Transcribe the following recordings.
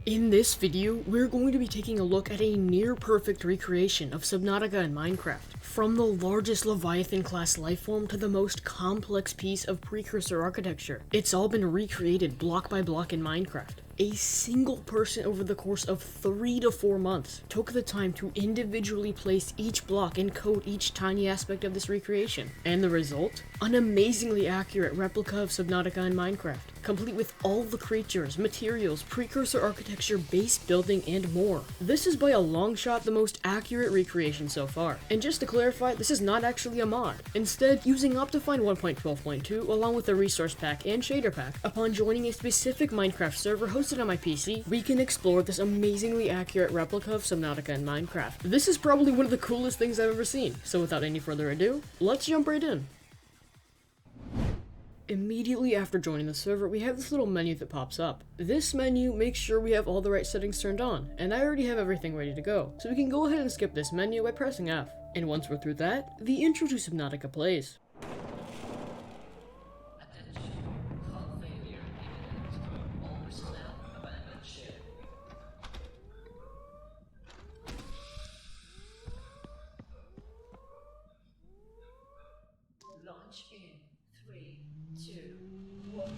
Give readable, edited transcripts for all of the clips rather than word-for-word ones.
In this video, we're going to be taking a look at a near-perfect recreation of Subnautica in Minecraft. From the largest leviathan-class lifeform to the most complex piece of Precursor architecture, it's all been recreated block by block in Minecraft. A single person over the course of 3 to 4 months took the time to individually place each block and code each tiny aspect of this recreation. And the result? An amazingly accurate replica of Subnautica in Minecraft, complete with all the creatures, materials, Precursor architecture, base building, and more. This is by a long shot the most accurate recreation so far. And just to clarify, this is not actually a mod. Instead, using Optifine 1.12.2 along with the resource pack and shader pack, upon joining a specific Minecraft server hosted on my PC, we can explore this amazingly accurate replica of Subnautica in Minecraft. This is probably one of the coolest things I've ever seen, so without any further ado, let's jump right in. Immediately after joining the server, we have this little menu that pops up. This menu makes sure we have all the right settings turned on, and I already have everything ready to go, so we can go ahead and skip this menu by pressing F. And once we're through that, the intro to Subnautica plays. Launch in 3, 2, 1.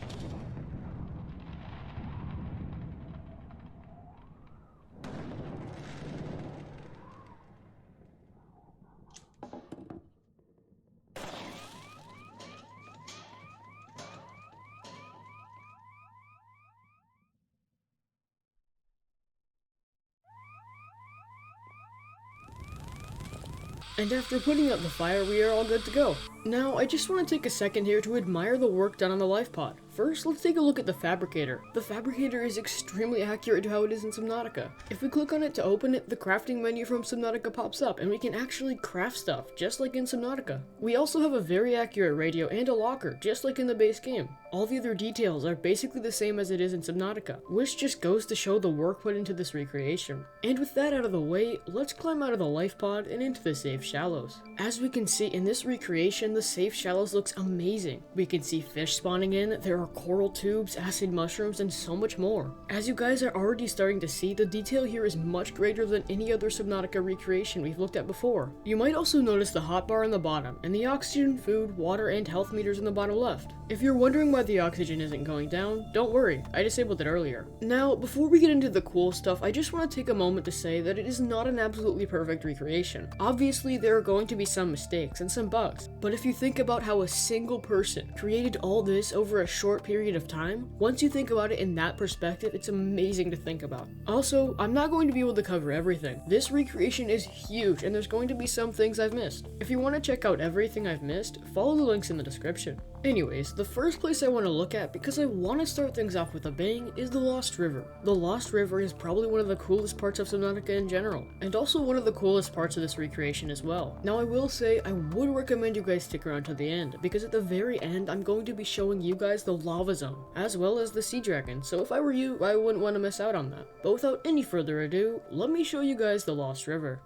And after putting out the fire, we are all good to go. Now, I just want to take a second here to admire the work done on the life pod. First, let's take a look at the fabricator. The fabricator is extremely accurate to how it is in Subnautica. If we click on it to open it, the crafting menu from Subnautica pops up, and we can actually craft stuff, just like in Subnautica. We also have a very accurate radio and a locker, just like in the base game. All the other details are basically the same as it is in Subnautica, which just goes to show the work put into this recreation. And with that out of the way, let's climb out of the life pod and into the safe shallows. As we can see in this recreation, the safe shallows looks amazing. We can see fish spawning in, there are coral tubes, acid mushrooms, and so much more. As you guys are already starting to see, the detail here is much greater than any other Subnautica recreation we've looked at before. You might also notice the hotbar on the bottom, and the oxygen, food, water, and health meters in the bottom left. If you're wondering why the oxygen isn't going down, don't worry, I disabled it earlier. Now, before we get into the cool stuff, I just want to take a moment to say that it is not an absolutely perfect recreation. Obviously, there are going to be some mistakes and some bugs, but if you think about how a single person created all this over a short period of time, once you think about it in that perspective, it's amazing to think about. Also, I'm not going to be able to cover everything. This recreation is huge, and there's going to be some things I've missed. If you want to check out everything I've missed, follow the links in the description. Anyways, the first place I want to look at, because I want to start things off with a bang, is the Lost River. The Lost River is probably one of the coolest parts of Subnautica in general, and also one of the coolest parts of this recreation as well. Now I will say, I would recommend you guys stick around to the end, because at the very end, I'm going to be showing you guys the lava zone, as well as the sea dragon, so if I were you, I wouldn't want to miss out on that. But without any further ado, let me show you guys the Lost River.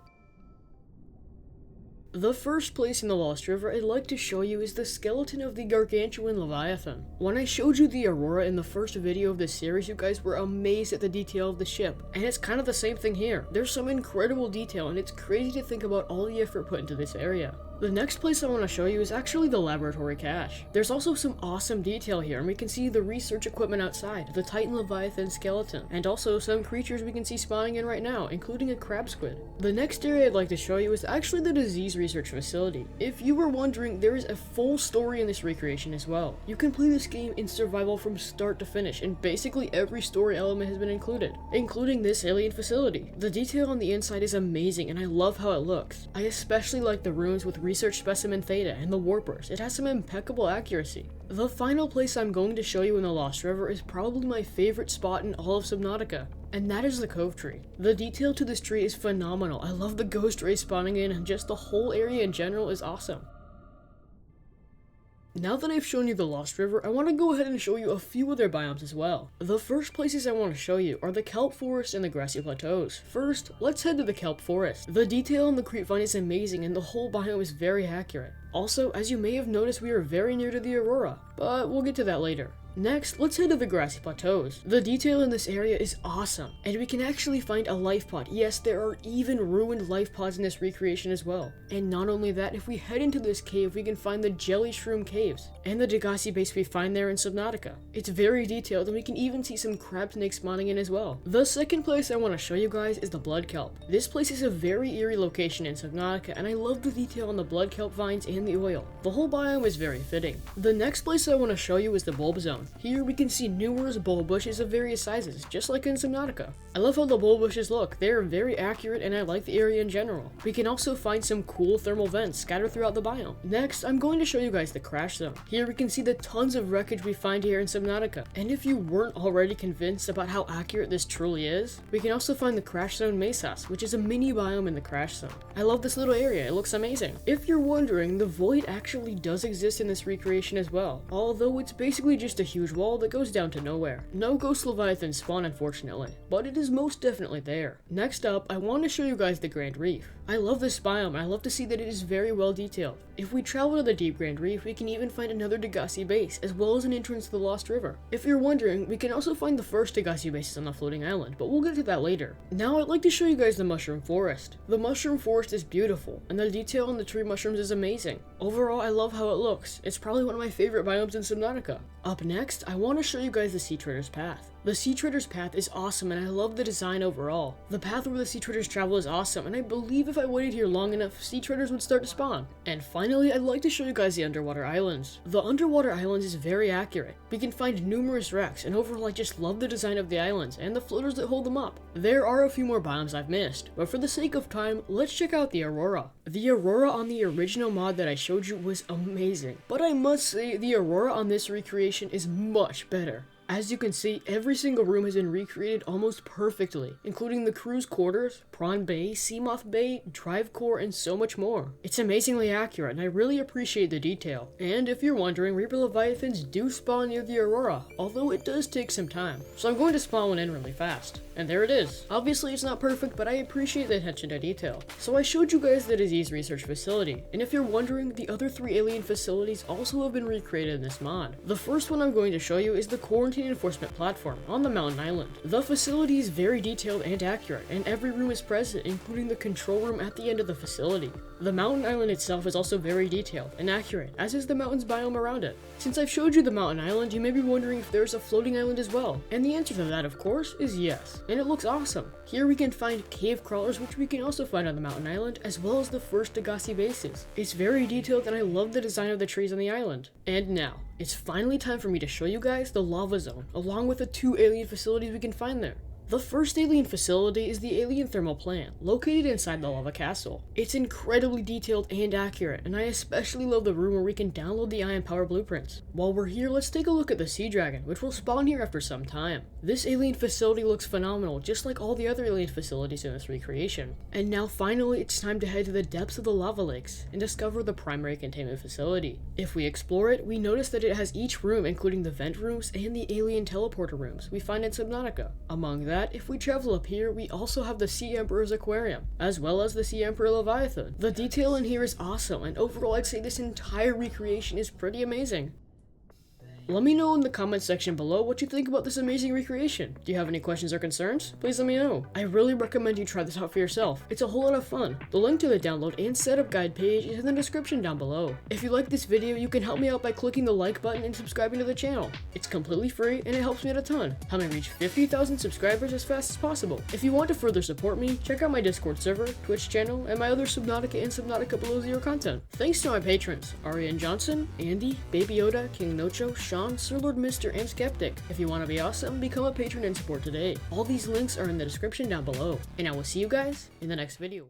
The first place in the Lost River I'd like to show you is the skeleton of the gargantuan leviathan. When I showed you the Aurora in the first video of this series, you guys were amazed at the detail of the ship, and it's kind of the same thing here. There's some incredible detail, and it's crazy to think about all the effort put into this area. The next place I want to show you is actually the laboratory cache. There's also some awesome detail here, and we can see the research equipment outside, the Titan Leviathan skeleton, and also some creatures we can see spawning in right now, including a crab squid. The next area I'd like to show you is actually the disease research facility. If you were wondering, there is a full story in this recreation as well. You can play this game in survival from start to finish, and basically every story element has been included, including this alien facility. The detail on the inside is amazing, and I love how it looks. I especially like the rooms with research specimen theta and the warpers. It has some impeccable accuracy. The final place I'm going to show you in the Lost River is probably my favorite spot in all of Subnautica, and that is the cove tree. The detail to this tree is phenomenal. I love the ghost rays spawning in, and just the whole area in general is awesome. Now that I've shown you the Lost River, I want to go ahead and show you a few other biomes as well. The first places I want to show you are the kelp forest and the grassy plateaus. First, let's head to the kelp forest. The detail on the creepvine is amazing and the whole biome is very accurate. Also, as you may have noticed, we are very near to the Aurora, but we'll get to that later. Next, let's head to the grassy plateaus. The detail in this area is awesome, and we can actually find a life pod. Yes, there are even ruined life pods in this recreation as well. And not only that, if we head into this cave, we can find the jelly shroom caves and the Degassi base we find there in Subnautica. It's very detailed, and we can even see some crab snakes spawning in as well. The second place I want to show you guys is the blood kelp. This place is a very eerie location in Subnautica, and I love the detail on the blood kelp vines and the oil. The whole biome is very fitting. The next place I want to show you is the bulb zone. Here we can see numerous bulb bushes of various sizes, just like in Subnautica. I love how the bulb bushes look. They are very accurate, and I like the area in general. We can also find some cool thermal vents scattered throughout the biome. Next, I'm going to show you guys the crash zone. Here we can see the tons of wreckage we find here in Subnautica. And if you weren't already convinced about how accurate this truly is, we can also find the crash zone mesas, which is a mini biome in the crash zone. I love this little area. It looks amazing. If you're wondering, the void actually does exist in this recreation as well, although it's basically just a huge wall that goes down to nowhere. No ghost leviathans spawn, unfortunately, but it is most definitely there. Next up, I want to show you guys the Grand Reef. I love this biome, and I love to see that it is very well detailed. If we travel to the deep Grand Reef, we can even find another Degassi base, as well as an entrance to the Lost River. If you're wondering, we can also find the first Degassi bases on the floating island, but we'll get to that later. Now I'd like to show you guys the mushroom forest. The mushroom forest is beautiful, and the detail on the tree mushrooms is amazing. Overall, I love how it looks. It's probably one of my favorite biomes in Subnautica. Up next, I want to show you guys the Sea Trader's Path. The Sea Trader's Path is awesome, and I love the design overall. The path where the Sea Traders travel is awesome, and I believe if I waited here long enough, Sea Traders would start to spawn. And finally, I'd like to show you guys the underwater islands. The underwater islands is very accurate. We can find numerous wrecks, and overall I just love the design of the islands and the floaters that hold them up. There are a few more biomes I've missed, but for the sake of time, let's check out the Aurora. The Aurora on the original mod that I showed you was amazing, but I must say the Aurora on this recreation is much better. As you can see, every single room has been recreated almost perfectly, including the crew's quarters, prawn bay, seamoth bay, drive core, and so much more. It's amazingly accurate, and I really appreciate the detail. And if you're wondering, Reaper Leviathans do spawn near the Aurora, although it does take some time. So I'm going to spawn one in really fast. And there it is. Obviously it's not perfect, but I appreciate the attention to detail. So I showed you guys the disease research facility, and if you're wondering, the other 3 alien facilities also have been recreated in this mod. The first one I'm going to show you is the quarantine enforcement platform on the mountain island. The facility is very detailed and accurate, and every room is present, including the control room at the end of the facility. The mountain island itself is also very detailed and accurate, as is the mountain's biome around it. Since I've showed you the mountain island, you may be wondering if there's a floating island as well, and the answer to that, of course, is yes, and it looks awesome. Here we can find cave crawlers, which we can also find on the mountain island, as well as the first Degassi bases. It's very detailed, and I love the design of the trees on the island. And now, it's finally time for me to show you guys the lava zone, along with the 2 alien facilities we can find there. The first alien facility is the alien thermal plant, located inside the lava castle. It's incredibly detailed and accurate, and I especially love the room where we can download the ion power blueprints. While we're here, let's take a look at the sea dragon, which will spawn here after some time. This alien facility looks phenomenal, just like all the other alien facilities in this recreation. And now finally, it's time to head to the depths of the lava lakes and discover the primary containment facility. If we explore it, we notice that it has each room, including the vent rooms and the alien teleporter rooms we find in Subnautica. Among that, if we travel up here, we also have the Sea Emperor's Aquarium, as well as the Sea Emperor Leviathan. The detail in here is awesome, and overall I'd say this entire recreation is pretty amazing. Let me know in the comments section below what you think about this amazing recreation. Do you have any questions or concerns? Please let me know. I really recommend you try this out for yourself. It's a whole lot of fun. The link to the download and setup guide page is in the description down below. If you like this video, you can help me out by clicking the like button and subscribing to the channel. It's completely free and it helps me out a ton. Help me reach 50,000 subscribers as fast as possible. If you want to further support me, check out my Discord server, Twitch channel, and my other Subnautica and Subnautica Below Zero content. Thanks to my patrons, Ariane Johnson, Andy, Baby Yoda, King Nocho, Sean, Sir Lord Mister, and Skeptic. If you want to be awesome, become a patron and support today. All these links are in the description down below. And I will see you guys in the next video.